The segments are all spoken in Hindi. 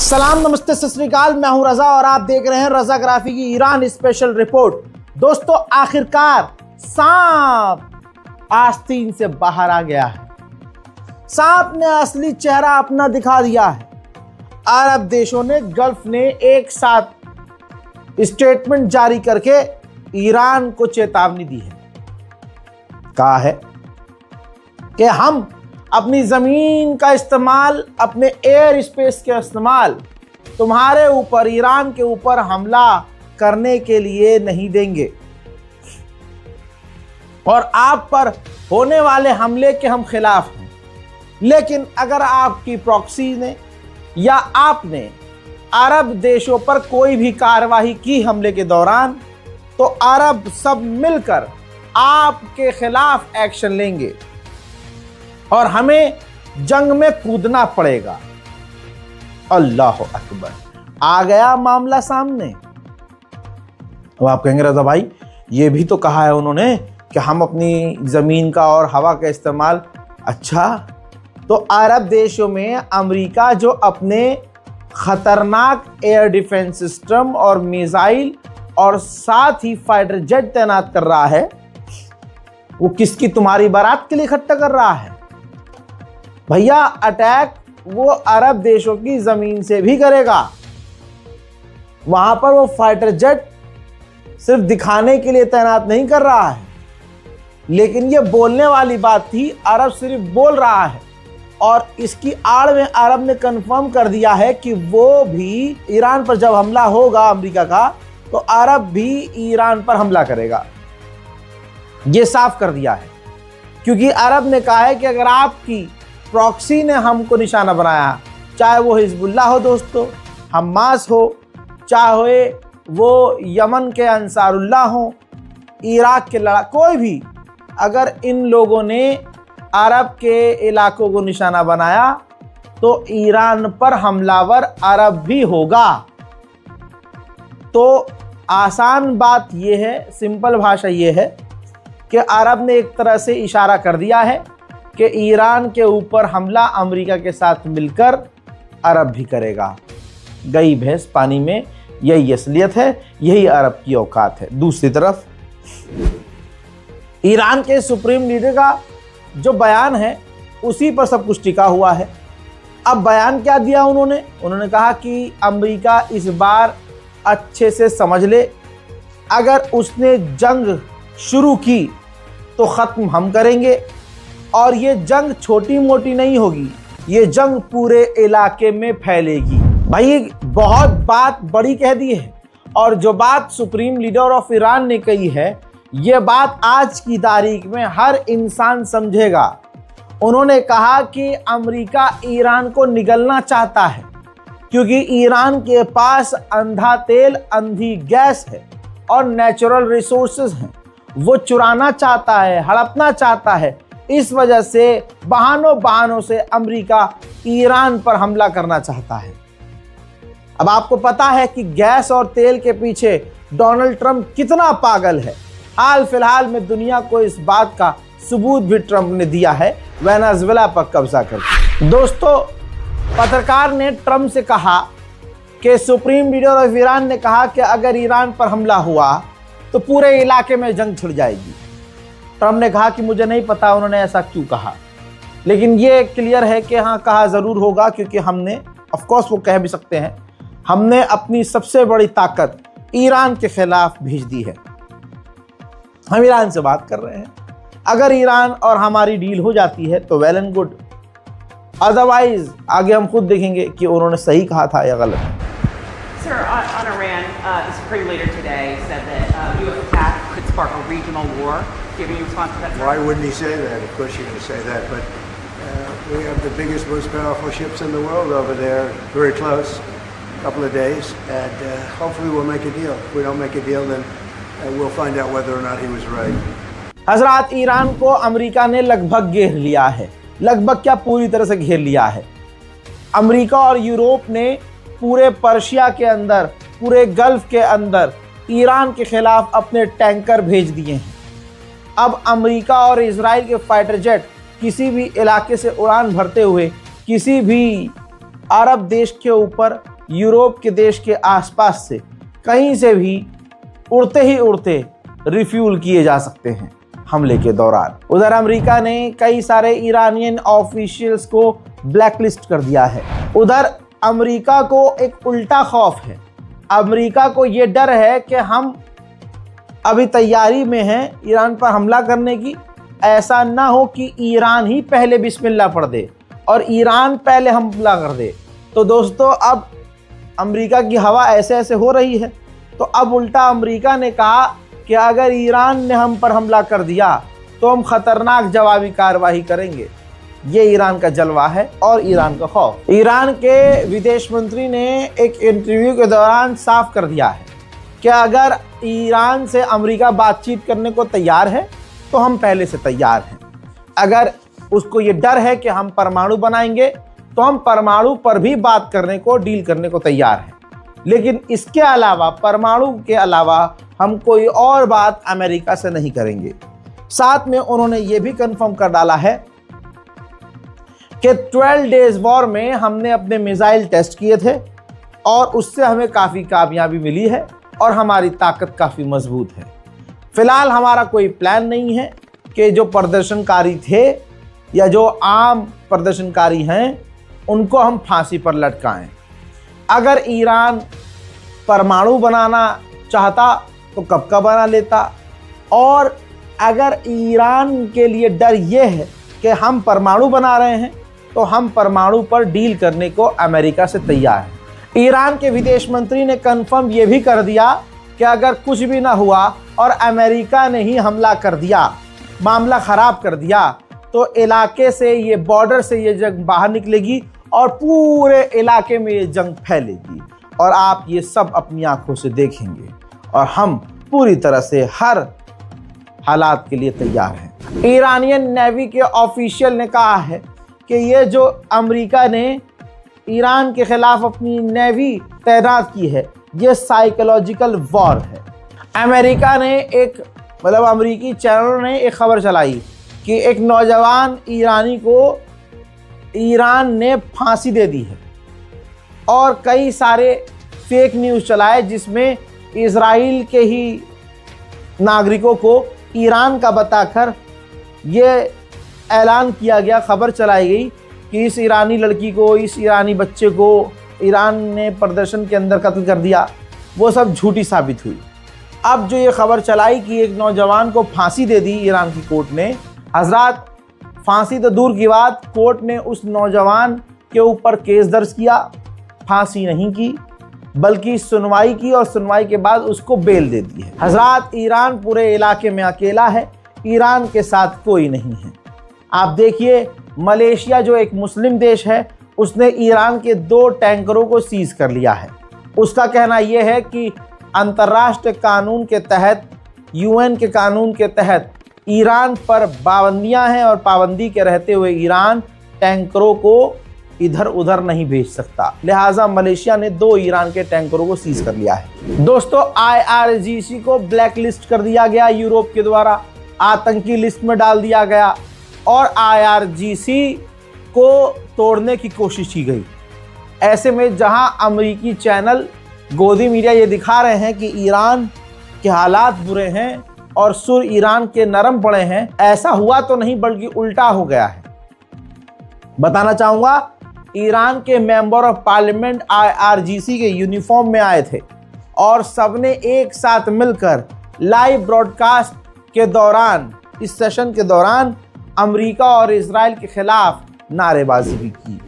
सलाम, नमस्ते, सत श्री अकाल। मैं हूं रजा और आप देख रहे हैं रजाग्राफी की ईरान स्पेशल रिपोर्ट। दोस्तों, आखिरकार सांप आस्तीन से बाहर आ गया है। सांप ने असली चेहरा अपना दिखा दिया है। अरब देशों ने, गल्फ ने एक साथ स्टेटमेंट जारी करके ईरान को चेतावनी दी है। कहा है कि हम अपनी जमीन का इस्तेमाल, अपने एयर स्पेस के इस्तेमाल तुम्हारे ऊपर, ईरान के ऊपर हमला करने के लिए नहीं देंगे और आप पर होने वाले हमले के हम खिलाफ हैं। लेकिन अगर आपकी प्रॉक्सी ने या आपने अरब देशों पर कोई भी कार्रवाई की हमले के दौरान, तो अरब सब मिलकर आपके खिलाफ एक्शन लेंगे और हमें जंग में कूदना पड़ेगा। अल्लाह अकबर, आ गया मामला सामने। अब आप कहेंगे रजा भाई, ये भी तो कहा है उन्होंने कि हम अपनी जमीन का और हवा का इस्तेमाल। अच्छा, तो अरब देशों में अमेरिका जो अपने खतरनाक एयर डिफेंस सिस्टम और मिसाइल और साथ ही फाइटर जेट तैनात कर रहा है, वो किसकी, तुम्हारी बारात के लिए इकट्ठा कर रहा है? भैया, अटैक वो अरब देशों की जमीन से भी करेगा। वहां पर वो फाइटर जेट सिर्फ दिखाने के लिए तैनात नहीं कर रहा है, लेकिन ये बोलने वाली बात थी। अरब सिर्फ बोल रहा है और इसकी आड़ में अरब ने कंफर्म कर दिया है कि वो भी ईरान पर जब हमला होगा अमेरिका का, तो अरब भी ईरान पर हमला करेगा। ये साफ कर दिया है, क्योंकि अरब ने कहा है कि अगर आपकी प्रॉक्सी ने हमको निशाना बनाया, चाहे वो हिजबुल्लाह हो दोस्तों, हमास हो, चाहे वो यमन के अंसारुल्लाह हो, इराक के कोई भी, अगर इन लोगों ने अरब के इलाकों को निशाना बनाया, तो ईरान पर हमलावर अरब भी होगा। तो आसान बात यह है, सिंपल भाषा यह है कि अरब ने एक तरह से इशारा कर दिया है कि ईरान के ऊपर हमला अमेरिका के साथ मिलकर अरब भी करेगा। गई भैंस पानी में, यही असलियत है, यही अरब की औकात है। दूसरी तरफ ईरान के सुप्रीम लीडर का जो बयान है, उसी पर सब कुछ टिका हुआ है। अब बयान क्या दिया उन्होंने? उन्होंने कहा कि अमेरिका इस बार अच्छे से समझ ले, अगर उसने जंग शुरू की तो ख़त्म हम करेंगे, और ये जंग छोटी मोटी नहीं होगी, ये जंग पूरे इलाके में फैलेगी। भाई, बहुत बात बड़ी कह दी है, और जो बात सुप्रीम लीडर ऑफ ईरान ने कही है, ये बात आज की तारीख में हर इंसान समझेगा। उन्होंने कहा कि अमेरिका ईरान को निगलना चाहता है, क्योंकि ईरान के पास अंधा तेल, अंधी गैस है और नेचुरल रिसोर्सेज हैं। वो चुराना चाहता है, हड़पना चाहता है। इस वजह से बहानों से अमेरिका ईरान पर हमला करना चाहता है। अब आपको पता है कि गैस और तेल के पीछे डोनाल्ड ट्रंप कितना पागल है। हाल फिलहाल में दुनिया को इस बात का सबूत भी ट्रंप ने दिया है, वेनेजुएला पर कब्जा करके। दोस्तों, पत्रकार ने ट्रंप से कहा कि सुप्रीम लीडर ऑफ ईरान ने कहा कि अगर ईरान पर हमला हुआ तो पूरे इलाके में जंग छिड़ जाएगी। ट्रंप ने कहा कि मुझे नहीं पता उन्होंने ऐसा क्यों कहा, लेकिन ये क्लियर है कि हाँ, कहा ज़रूर होगा, क्योंकि हमने, ऑफ कोर्स वो कह भी सकते हैं, हमने अपनी सबसे बड़ी ताकत ईरान के खिलाफ भेज दी है। हम ईरान से बात कर रहे हैं। अगर ईरान और हमारी डील हो जाती है तो वेल एंड गुड, अदरवाइज आगे हम खुद देखेंगे कि उन्होंने सही कहा था या गलत। Sir, on Iran, the Supreme Leader today said that U.S. attack could spark a regional war. Do you have any response to that? Why wouldn't he say that? Of course you're going to say that. But we have the biggest, most powerful ships in the world over there, very close, a couple of days, and hopefully we'll make a deal. If we don't make a deal, then we'll find out whether or not he was right. हजरात, ईरान को अमेरिका ने लगभग घेर लिया है। लगभग क्या, पूरी तरह से घेर लिया है। अमेरिका और यूरोप ने पूरे पर्शिया के अंदर, पूरे गल्फ के अंदर ईरान के खिलाफ अपने टैंकर भेज दिए हैं। अब अमेरिका और इजराइल के फाइटर जेट किसी भी इलाके से उड़ान भरते हुए किसी भी अरब देश के ऊपर यूरोप के देश के आसपास से कहीं से भी उड़ते ही उड़ते रिफ्यूल किए जा सकते हैं हमले के दौरान। उधर अमेरिका ने कई सारे ईरानियन ऑफिशियल्स को ब्लैकलिस्ट कर दिया है। उधर अमेरिका को एक उल्टा खौफ है। अमेरिका को ये डर है कि हम अभी तैयारी में हैं ईरान पर हमला करने की, ऐसा ना हो कि ईरान ही पहले बिस्मिल्लाह पढ़ दे और ईरान पहले हमला कर दे। तो दोस्तों अब अमेरिका की हवा ऐसे ऐसे हो रही है, तो अब उल्टा अमेरिका ने कहा कि अगर ईरान ने हम पर हमला कर दिया तो हम खतरनाक जवाबी कार्रवाई करेंगे। ये ईरान का जलवा है और ईरान का खौफ। ईरान के विदेश मंत्री ने एक इंटरव्यू के दौरान साफ कर दिया है कि अगर ईरान से अमेरिका बातचीत करने को तैयार है तो हम पहले से तैयार हैं। अगर उसको ये डर है कि हम परमाणु बनाएंगे तो हम परमाणु पर भी बात करने को, डील करने को तैयार हैं। लेकिन इसके अलावा, परमाणु के अलावा हम कोई और बात अमेरिका से नहीं करेंगे। साथ में उन्होंने ये भी कंफर्म कर डाला है कि 12 डेज वॉर में हमने अपने मिसाइल टेस्ट किए थे और उससे हमें काफ़ी कामयाबी मिली है और हमारी ताकत काफ़ी मजबूत है। फिलहाल हमारा कोई प्लान नहीं है कि जो प्रदर्शनकारी थे या जो आम प्रदर्शनकारी हैं उनको हम फांसी पर लटकाएं। अगर ईरान परमाणु बनाना चाहता तो कब का बना लेता, और अगर ईरान के लिए डर ये है कि हम परमाणु बना रहे हैं तो हम परमाणु पर डील करने को अमेरिका से तैयार हैं। ईरान के विदेश मंत्री ने कंफर्म ये भी कर दिया कि अगर कुछ भी ना हुआ और अमेरिका ने ही हमला कर दिया, मामला ख़राब कर दिया, तो इलाके से, ये बॉर्डर से ये जंग बाहर निकलेगी और पूरे इलाके में ये जंग फैलेगी और आप ये सब अपनी आंखों से देखेंगे और हम पूरी तरह से हर हालात के लिए तैयार हैं। ईरानियन नेवी के ऑफिशियल ने कहा है कि ये जो अमेरिका ने ईरान के खिलाफ अपनी नेवी तैनात की है, ये साइकोलॉजिकल वॉर है। अमेरिका ने अमेरिकी चैनल ने एक खबर चलाई कि एक नौजवान ईरानी को ईरान ने फांसी दे दी है और कई सारे फेक न्यूज़ चलाए जिसमें इजराइल के ही नागरिकों को ईरान का बताकर ये ऐलान किया गया, खबर चलाई गई कि इस ईरानी लड़की को, इस ईरानी बच्चे को ईरान ने प्रदर्शन के अंदर कत्ल कर दिया। वो सब झूठी साबित हुई। अब जो ये खबर चलाई कि एक नौजवान को फांसी दे दी ईरान की कोर्ट ने, हजरात फांसी तो दूर की बात, कोर्ट ने उस नौजवान के ऊपर केस दर्ज किया, फांसी नहीं की बल्कि सुनवाई की और सुनवाई के बाद उसको बेल दे दी है। हजरात ईरान पूरे इलाके में अकेला है, ईरान के साथ कोई नहीं है। आप देखिए मलेशिया जो एक मुस्लिम देश है उसने ईरान के 2 टैंकरों को सीज कर लिया है। उसका कहना यह है कि अंतर्राष्ट्रीय कानून के तहत, यूएन के कानून के तहत ईरान पर पाबंदियां हैं और पाबंदी के रहते हुए ईरान टैंकरों को इधर उधर नहीं भेज सकता। लिहाजा मलेशिया ने 2 ईरान के टैंकरों को सीज कर लिया है। दोस्तों IRGC को ब्लैक लिस्ट कर दिया गया यूरोप के द्वारा, आतंकी लिस्ट में डाल दिया गया और IRGC को तोड़ने की कोशिश की गई। ऐसे में जहां अमेरिकी चैनल गोदी मीडिया ये दिखा रहे हैं कि ईरान के हालात बुरे हैं और सुर ईरान के नरम पड़े हैं, ऐसा हुआ तो नहीं बल्कि उल्टा हो गया है। बताना चाहूंगा ईरान के मेंबर ऑफ पार्लियामेंट IRGC के यूनिफॉर्म में आए थे और सबने एक साथ मिलकर लाइव ब्रॉडकास्ट के दौरान, इस सेशन के दौरान अमेरिका और इजराइल के खिलाफ नारेबाजी भी की।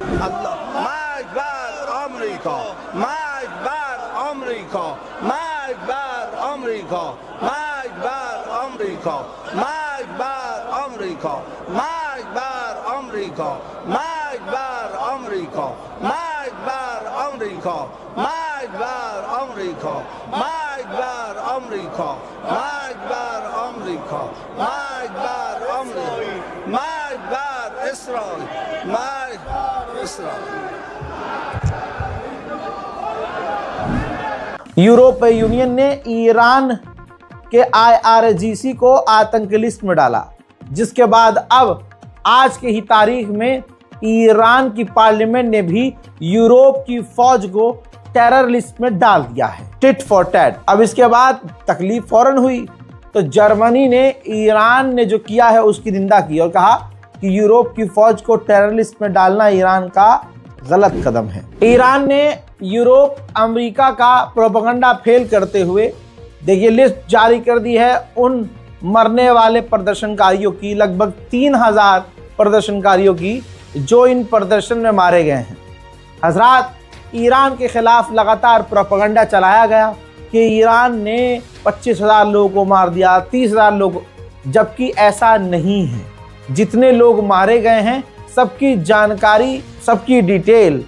यूरोपीय यूनियन ने ईरान के IRGC को आतंकी लिस्ट में डाला, जिसके बाद अब आज की ही तारीख में ईरान की पार्लियामेंट ने भी यूरोप की फौज को टेरर लिस्ट में डाल दिया है, टिट फॉर टैट। अब इसके बाद तकलीफ फौरन हुई तो जर्मनी ने ईरान ने जो किया है उसकी निंदा की और कहा कि यूरोप की फौज को टेरर लिस्ट में डालना ईरान का गलत कदम है। ईरान ने यूरोप अमेरिका का प्रोपेगेंडा फेल करते हुए देखिए लिस्ट जारी कर दी है उन मरने वाले प्रदर्शनकारियों की, लगभग 3000 प्रदर्शनकारियों की जो इन प्रदर्शन में मारे गए हैं। हजरात, ईरान के खिलाफ लगातार प्रोपेगेंडा चलाया गया कि ईरान ने 25,000 लोगों को मार दिया, 30,000 लोग, जबकि ऐसा नहीं है। जितने लोग मारे गए हैं सबकी जानकारी, सबकी डिटेल,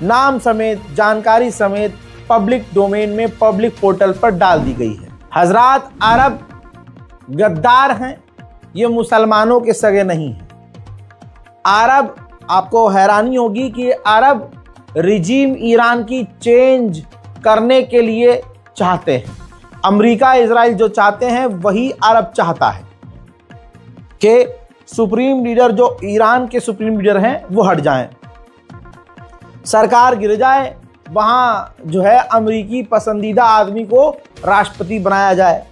नाम समेत, जानकारी समेत पब्लिक डोमेन में, पब्लिक पोर्टल पर डाल दी गई है। हजरात, अरब गद्दार हैं, ये मुसलमानों के सगे नहीं हैं। अरब, आपको हैरानी होगी कि अरब रिजीम ईरान की चेंज करने के लिए चाहते हैं। अमेरिका, इजराइल जो चाहते हैं वही अरब चाहता है कि सुप्रीम लीडर जो ईरान के सुप्रीम लीडर हैं वो हट जाएं, सरकार गिर जाए, वहां जो है अमेरिकी पसंदीदा आदमी को राष्ट्रपति बनाया जाए,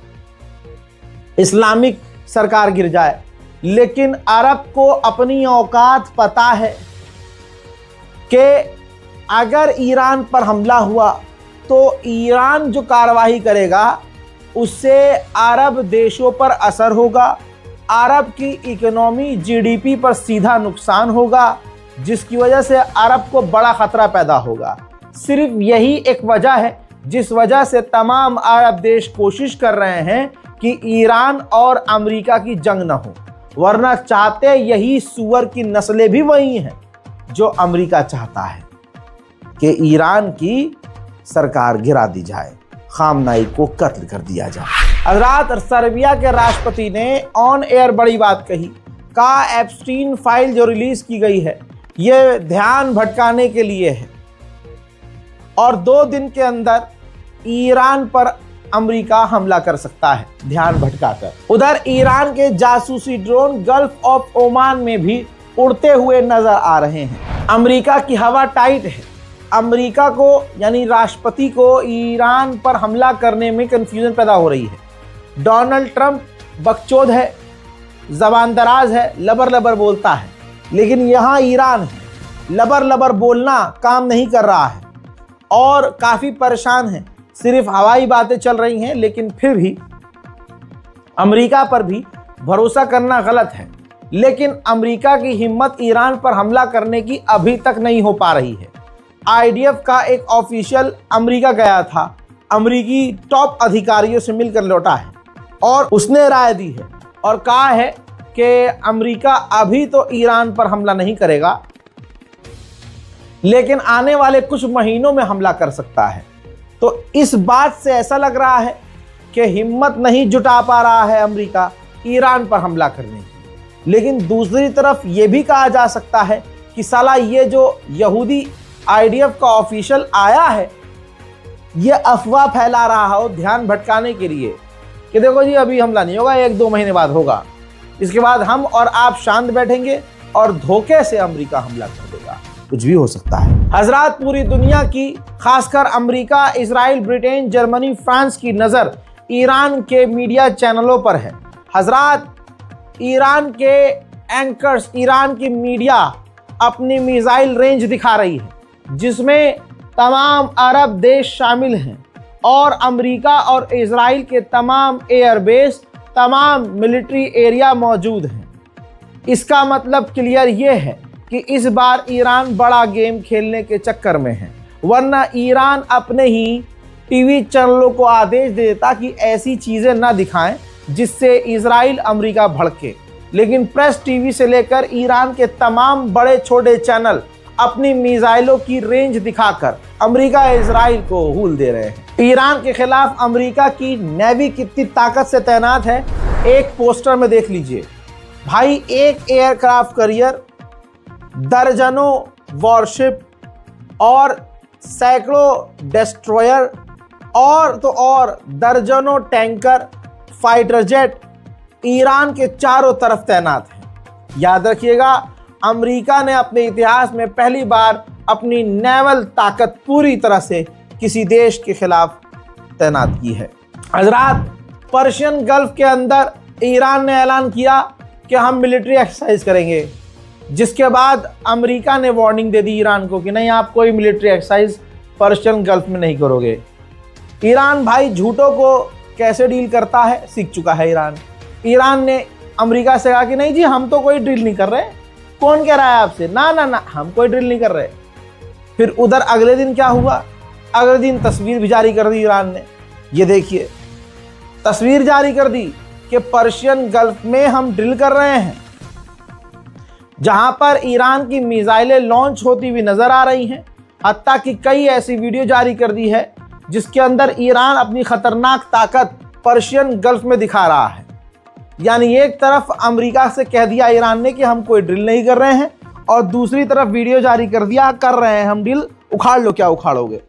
इस्लामिक सरकार गिर जाए। लेकिन अरब को अपनी औकात पता है कि अगर ईरान पर हमला हुआ तो ईरान जो कार्रवाई करेगा उससे अरब देशों पर असर होगा, अरब की इकोनॉमी, जीडीपी पर सीधा नुकसान होगा, जिसकी वजह से अरब को बड़ा खतरा पैदा होगा। सिर्फ यही एक वजह है जिस वजह से तमाम अरब देश कोशिश कर रहे हैं कि ईरान और अमेरिका की जंग न हो, वरना चाहते यही सुअर की नस्लें भी वही हैं जो अमेरिका चाहता है कि ईरान की सरकार गिरा दी जाए, खामनाई को कत्ल कर दिया जाए। हजरात, सर्बिया के राष्ट्रपति ने ऑन एयर बड़ी बात कही, कहा एप्स्टीन फाइल जो रिलीज की गई है ये ध्यान भटकाने के लिए है और 2 दिन के अंदर ईरान पर अमेरिका हमला कर सकता है ध्यान भटकाकर। उधर ईरान के जासूसी ड्रोन गल्फ ऑफ ओमान में भी उड़ते हुए नजर आ रहे हैं। अमेरिका की हवा टाइट है। अमेरिका को यानी राष्ट्रपति को ईरान पर हमला करने में कंफ्यूजन पैदा हो रही है। डोनाल्ड ट्रंप बकचोद है, ज़बान दराज है, लबर लबर बोलता है, लेकिन यहाँ ईरान है, लबर लबर बोलना काम नहीं कर रहा है और काफ़ी परेशान है। सिर्फ हवाई बातें चल रही हैं, लेकिन फिर भी अमेरिका पर भी भरोसा करना गलत है। लेकिन अमेरिका की हिम्मत ईरान पर हमला करने की अभी तक नहीं हो पा रही है। आईडीएफ का एक ऑफिशियल अमेरिका गया था, अमेरिकी टॉप अधिकारियों से मिलकर लौटा है और उसने राय दी है और कहा है कि अमेरिका अभी तो ईरान पर हमला नहीं करेगा, लेकिन आने वाले कुछ महीनों में हमला कर सकता है। तो इस बात से ऐसा लग रहा है कि हिम्मत नहीं जुटा पा रहा है अमेरिका ईरान पर हमला करने की। लेकिन दूसरी तरफ ये भी कहा जा सकता है कि साला ये जो यहूदी आईडीएफ का ऑफिशियल आया है ये अफवाह फैला रहा हो ध्यान भटकाने के लिए कि देखो जी अभी हमला नहीं होगा, 1-2 महीने बाद होगा, इसके बाद हम और आप शांत बैठेंगे और धोखे से अमेरिका हमला कर देगा। कुछ भी हो सकता है। हजरात, पूरी दुनिया की, खासकर America, Israel, Britain, Germany, France की नज़र ईरान के मीडिया चैनलों पर है। हजरात, ईरान के एंकर्स, ईरान की मीडिया अपनी मिसाइल रेंज दिखा रही है जिसमें तमाम अरब देश शामिल हैं और अमेरिका और इजराइल के तमाम एयरबेस, तमाम मिलिट्री एरिया मौजूद हैं। इसका मतलब क्लियर ये है कि इस बार ईरान बड़ा गेम खेलने के चक्कर में है, वरना ईरान अपने ही टीवी चैनलों को आदेश दे देता कि ऐसी चीज़ें ना दिखाएं जिससे इजराइल अमेरिका भड़के। लेकिन प्रेस टीवी से लेकर ईरान के तमाम बड़े छोटे चैनल अपनी मिसाइलों की रेंज दिखाकर अमेरिका इजराइल को हूल दे रहे हैं। ईरान के खिलाफ अमेरिका की नेवी कितनी ताकत से तैनात है एक पोस्टर में देख लीजिए भाई। एक एयरक्राफ्ट कैरियर, दर्जनों वॉरशिप और सैकड़ों डिस्ट्रॉयर और तो और दर्जनों टैंकर, फाइटर जेट ईरान के चारों तरफ तैनात हैं। याद रखिएगा, अमेरिका ने अपने इतिहास में पहली बार अपनी नेवल ताकत पूरी तरह से किसी देश के खिलाफ तैनात की है। हजरात, पर्शियन गल्फ के अंदर ईरान ने ऐलान किया कि हम मिलिट्री एक्सरसाइज करेंगे, जिसके बाद अमेरिका ने वार्निंग दे दी ईरान को कि नहीं, आप कोई मिलिट्री एक्सरसाइज पर्शियन गल्फ में नहीं करोगे। ईरान भाई झूठों को कैसे डील करता है सीख चुका है ईरान। ईरान ने अमेरिका से कहा कि नहीं जी, हम तो कोई ड्रिल नहीं कर रहे। कौन कह रहा है आपसे? ना ना ना, हम कोई ड्रिल नहीं कर रहे। फिर उधर अगले दिन क्या हुआ? अगले दिन तस्वीर भी जारी कर दी ईरान ने। ये देखिए, तस्वीर जारी कर दी कि पर्शियन गल्फ में हम ड्रिल कर रहे हैं, जहां पर ईरान की मिसाइलें लॉन्च होती हुई नजर आ रही हैं। हत्ता कि कई ऐसी वीडियो जारी कर दी है जिसके अंदर ईरान अपनी खतरनाक ताकत पर्शियन गल्फ में दिखा रहा है। यानी एक तरफ अमेरिका से कह दिया ईरान ने कि हम कोई ड्रिल नहीं कर रहे हैं, और दूसरी तरफ वीडियो जारी कर दिया कर रहे हैं हम ड्रिल, उखाड़ लो क्या उखाड़ोगे।